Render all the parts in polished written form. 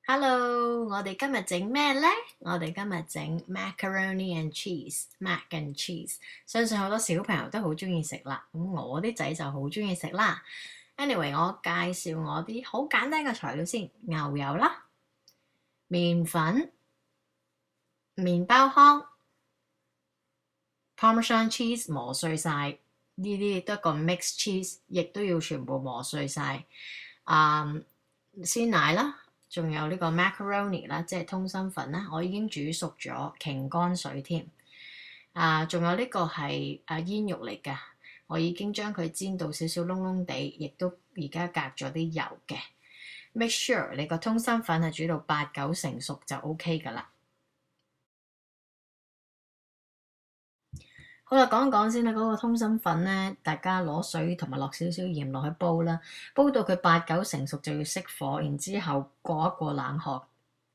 Hello，我哋今日整咩呢？我哋今日整 macaroni and cheese，mac and cheese。相信好多小朋友都好中意食啦，咁我啲仔就好中意食啦。Anyway，我介紹我啲好簡單嘅材料先：牛油啦、麵粉、麵包糠、Parmesan cheese 磨碎晒，呢啲都係個 mixed cheese，亦都要全部磨碎晒。鮮奶啦。仲有呢個 macaroni 啦，即係通心粉啦，我已經煮熟咗，擎乾水添。仲有呢個係煙肉嚟㗎，我已經將佢煎到少少燶燶地，亦都而家隔咗啲油嘅。Make sure 你個通心粉係煮到8-9成熟就 OK 㗎啦。好啦，講一講先啦。嗰個通心粉咧，大家攞水同埋落少少鹽落去煲啦，煲到佢8-9成熟就要熄火，然之後過一過冷河，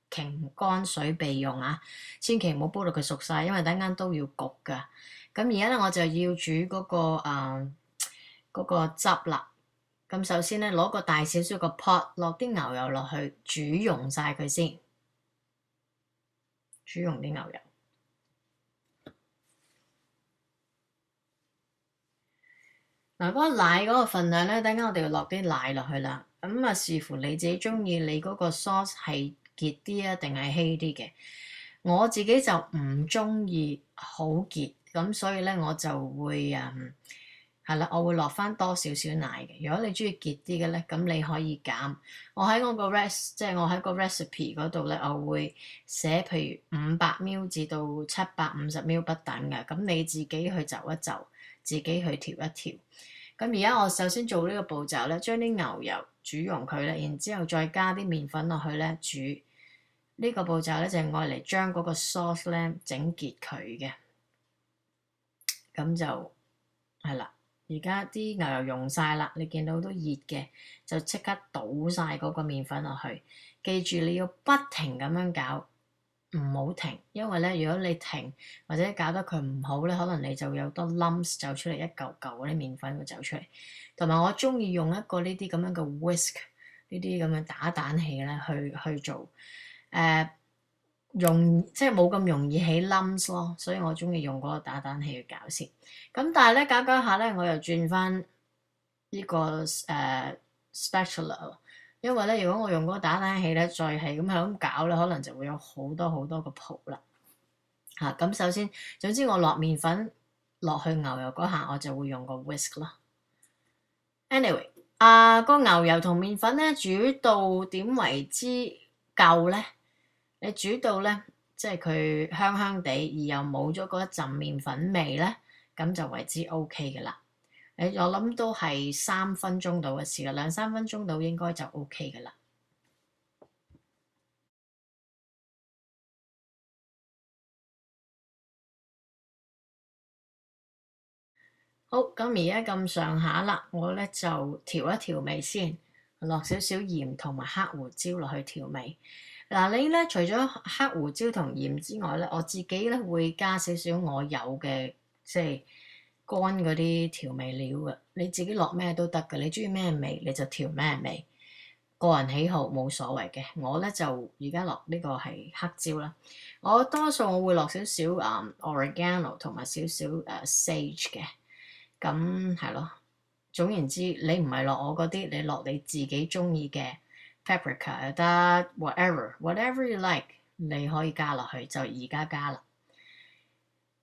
擎乾水備用啊！千祈唔好煲到佢熟晒，因為等間都要焗㗎。咁而家咧我就要煮嗰個汁啦。咁首先咧攞個大少少個 pot，落啲牛油落去煮溶晒佢先，煮溶啲牛油。嗱，嗰個奶嗰個份量咧，等陣我哋要落啲奶落去啦。咁啊，視乎你自己中意，你嗰個 sauce 係結啲啊，定係稀啲嘅。我自己就唔中意好結，咁所以咧我就會係啦，我會落翻多少少奶嘅。如果你中意結啲嘅咧，咁你可以減。我喺我個 即係我喺個 recipe 嗰度咧，我會寫譬如500ml 至到750ml 不等嘅。咁你自己去就一就，自己去調一調。咁而家我首先做呢個步驟咧，將啲牛油煮溶佢咧，然之後再加啲麵粉落去咧煮。呢個步驟咧就係愛嚟將嗰個 sauce 咧整結佢嘅。咁就係啦。而家啲牛油溶晒啦，你見到都熱嘅，就即刻倒晒嗰個麵粉落去。記住你要不停咁樣搞，唔好停，因為咧如果你停或者搞得佢唔好咧，可能你就有多 lumps 走出嚟，一嚿嚿嗰啲麵粉會走出嚟。同埋我中意用一個呢啲咁樣嘅 whisk， 呢啲咁嘅打蛋器咧去做，即係冇咁容易起 lumps 咯，所以我中意用嗰個打蛋器去搞先。咁但係咧搞搞下咧，我又轉翻呢個spatula，因為咧如果我用嗰個打蛋器咧，再係咁搞咧，可能就會有好多好多個泡啦。咁首先，總之我落麵粉落去牛油嗰下，我就會用個 whisk 咯。Anyway，個牛油同麵粉咧煮到點為之夠咧？你煮到咧，即係佢香香地，而又冇咗嗰一陣麵粉味咧，咁就為之 OK 嘅啦。我諗都係3分鐘到嘅事啦，2-3分鐘到應該就 OK 嘅啦。好，咁而家咁上下啦，我咧就調一調味先，落少少鹽同埋黑胡椒落去調味。嗱，你咧除咗黑胡椒同鹽之外咧，我自己咧會加少少我有嘅即係乾嗰啲調味料嘅。你自己落咩都得嘅，你中意咩味你就調咩味，個人喜好冇所謂嘅。我咧就而家落呢個係黑椒啦，我多數我會落少少oregano 同埋少少sage 嘅。咁係咯，總言之，你唔係落我嗰啲，你落你自己中意嘅 paprika 又得，whatever you like，你可以加落去，就而家加啦。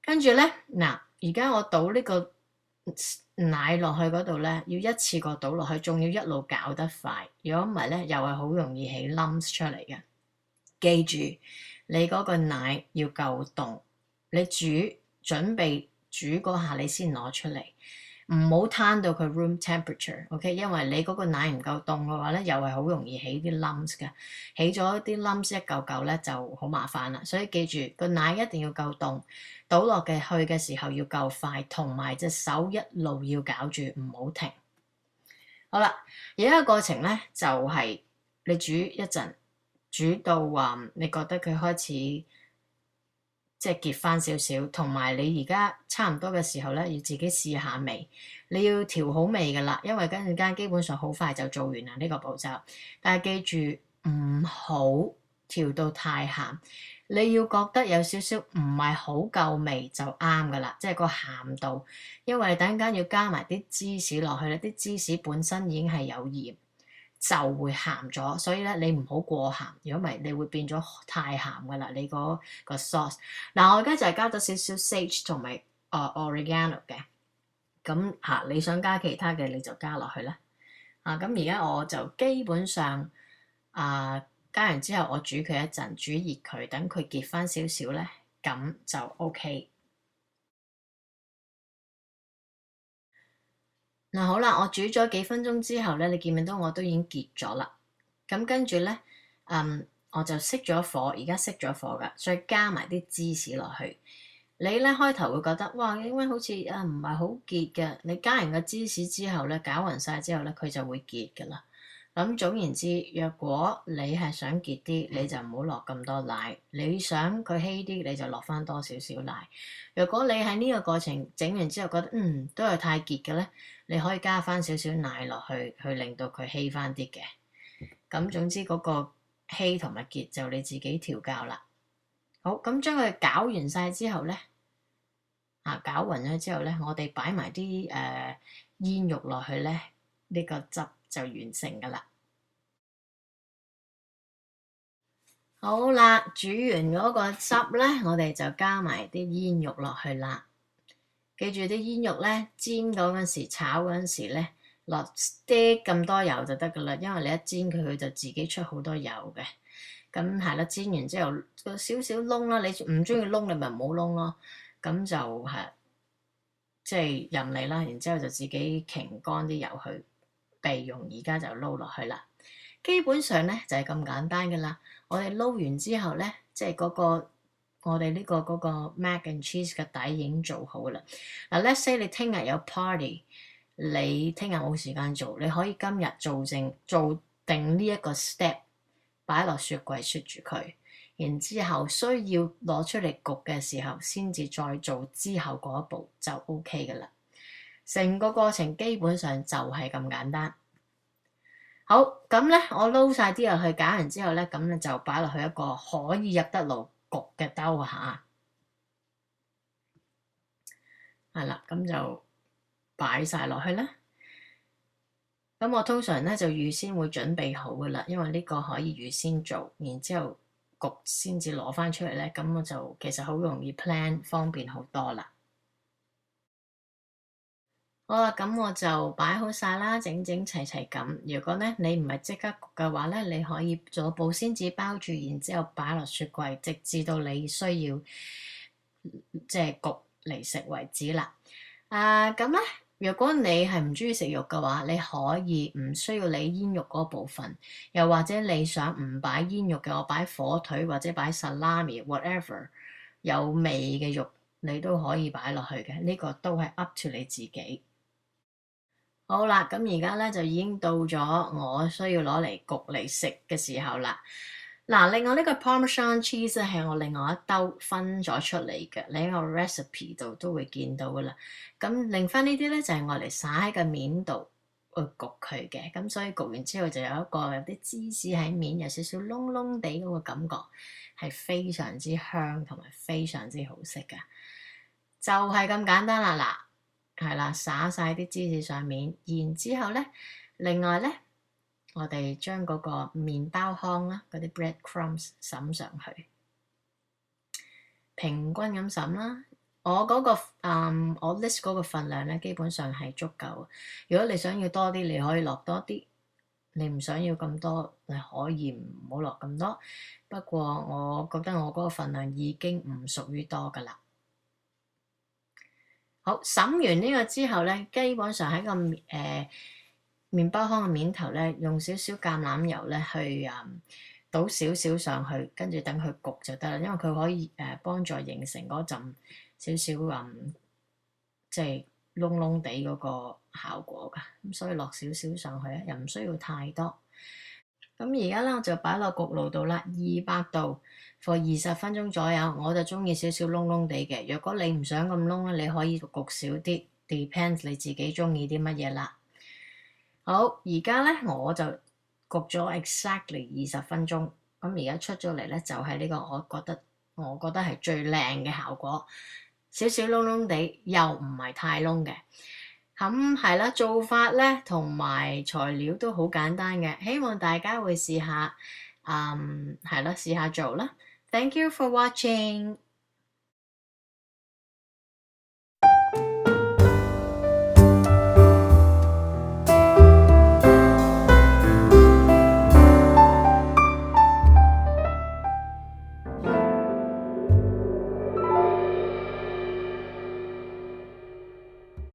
跟住咧，嗱，而家我倒呢個奶落去嗰度咧，要一次過倒落去，仲要一路攪得快，如果唔係咧，又係好容易起 lumps 出嚟嘅。記住，你嗰個奶要夠凍，你準備煮嗰下你先攞出嚟，唔好攤到佢 room temperature，OK？因為你嗰個奶唔夠凍嘅話咧，又係好容易起啲 lumps 嘅，起咗啲 lumps 一嚿嚿咧就好麻煩啦。所以記住個奶一定要夠凍，倒落去嘅時候要夠快，同埋隻手一路要攪住，唔好停。好啦，而家個過程咧就係你煮一陣，煮到你覺得佢開始即係結翻少少，同埋你而家差唔多嘅時候咧，要自己試下味。你要調好味㗎啦，因為跟住間基本上好快就做完啦呢個步驟。但係記住唔好調到太鹹，你要覺得有少少唔係好夠味就啱噶啦，即係個鹹度。因為你等陣間要加埋啲芝士落去咧，啲芝士本身已經係有鹽，就會鹹咗，所以咧你唔好過鹹，如果唔係你會變咗太鹹噶啦，你嗰個 sauce。嗱，我而家就係加咗少少 sage 同埋oregano 嘅，咁你想加其他嘅你就加落去啦。咁而家我就基本上加完之後，我煮佢一陣，煮熱佢，等佢結翻少少咧，咁就 OK。嗱，好啦，我煮咗幾分鐘之後咧，你見唔見到我都已經結咗啦？咁跟住咧，我就熄咗火，而家熄咗火噶，再加埋啲芝士落去。你咧開頭會覺得哇，點解好似唔係好結嘅？你加完個芝士之後咧，攪勻晒之後咧，佢就會結噶啦。咁總言之，若果你係想結啲，你就唔好落咁多奶；你想佢稀啲，你就落翻多少少奶。若果你喺呢個過程整完之後覺得都係太結嘅咧，你可以加翻少少奶落去，去令到佢稀翻啲嘅。咁總之嗰個稀同埋結就你自己調教啦。好，咁將佢攪完晒之後咧，攪勻咗之後咧，我哋擺埋啲煙肉落去咧，呢個汁就完成噶啦。好啦，煮完嗰個汁咧，我哋就加埋啲煙肉落去啦。記住啲煙肉咧，煎嗰陣時、炒嗰陣時咧，落啲咁多油就得噶啦。因為你一煎佢，佢就自己出好多油嘅。咁係啦，煎完之後個少少燶啦，你唔中意燶你咪唔好燶咯。咁就係即係任你啦。然之後就自己擎乾啲油去備用。而家就撈落去啦。基本上咧就係咁簡單噶啦。我哋撈完之後咧，即係嗰個我哋呢個嗰個 mac and cheese 嘅底已經做好啦。嗱，let's say 你聽日有 party，你聽日冇時間做，你可以今日做定呢一個 step，擺落雪櫃雪住佢，然之後需要攞出嚟焗嘅時候，先至再做之後嗰一步就 OK 噶啦。成個過程基本上就係咁簡單。好，咁咧，我撈晒啲入去，攪完之後咧，咁咧就擺落去一個可以入得爐焗嘅兜下，係啦，咁就擺晒落去啦。咁我通常咧就預先會準備好噶啦，因為呢個可以預先做，然之後焗先至攞翻出嚟咧，咁我就其實好容易 plan，方便好多啦。好啦，咁我就擺好晒啦，整整齊齊咁。如果咧你唔係即刻焗嘅話咧，你可以做保鮮紙包住，然之後擺落雪櫃，直至到你需要即係焗嚟食為止啦。咁咧，如果你係唔中意食肉嘅話，你可以唔需要你煙肉嗰部分，又或者你想唔擺煙肉嘅，我擺火腿或者擺 salami whatever 有味嘅肉，你都可以擺落去嘅。呢個都係 up to 你自己。好啦，咁而家咧就已經到咗我需要攞嚟焗嚟食嘅時候啦。嗱，另外呢個 Parmesan cheese 咧係我另外一兜分咗出嚟嘅，你喺個 recipe 度都會見到噶啦。咁另翻呢啲咧就係我嚟撒喺個面度去焗佢嘅，咁所以焗完之後就有啲芝士喺面，有少少燶燶地嗰個感覺，係非常之香同埋非常之好食噶。就係咁簡單啦，嗱。係啦，灑晒啲芝士上面，然之後咧，另外咧，我哋將嗰個麵包糠啦，嗰啲 bread crumbs 灑上去，平均咁灑啦。我我 list 嗰個份量咧，基本上係足夠。如果你想要多啲，你可以落多啲；你唔想要咁多，你可以唔好落咁多。不過我覺得我嗰個份量已經唔屬於多噶啦。好，審完呢個之後咧，基本上喺個麵包糠嘅面頭咧，用少少橄欖油咧去倒少少上去，跟住等佢焗就得啦。因為佢可以幫助形成嗰陣少少即係燶燶地嗰個效果㗎。咁所以落少少上去咧，又唔需要太多。咁而家咧我就擺落焗爐度啦，200度，for 20分鐘左右。我就中意少少燶燶地嘅。若果你唔想咁燶咧，你可以焗少啲，depends 你自己中意啲乜嘢啦。好，而家咧我就焗咗 exactly 20分鐘，咁而家出咗嚟咧就係呢個我覺得係最靚嘅效果，少少燶燶地又唔係太燶嘅。咁係啦，做法咧同埋材料都好簡單嘅，希望大家會試下，係啦，試下做啦。Thank you for watching。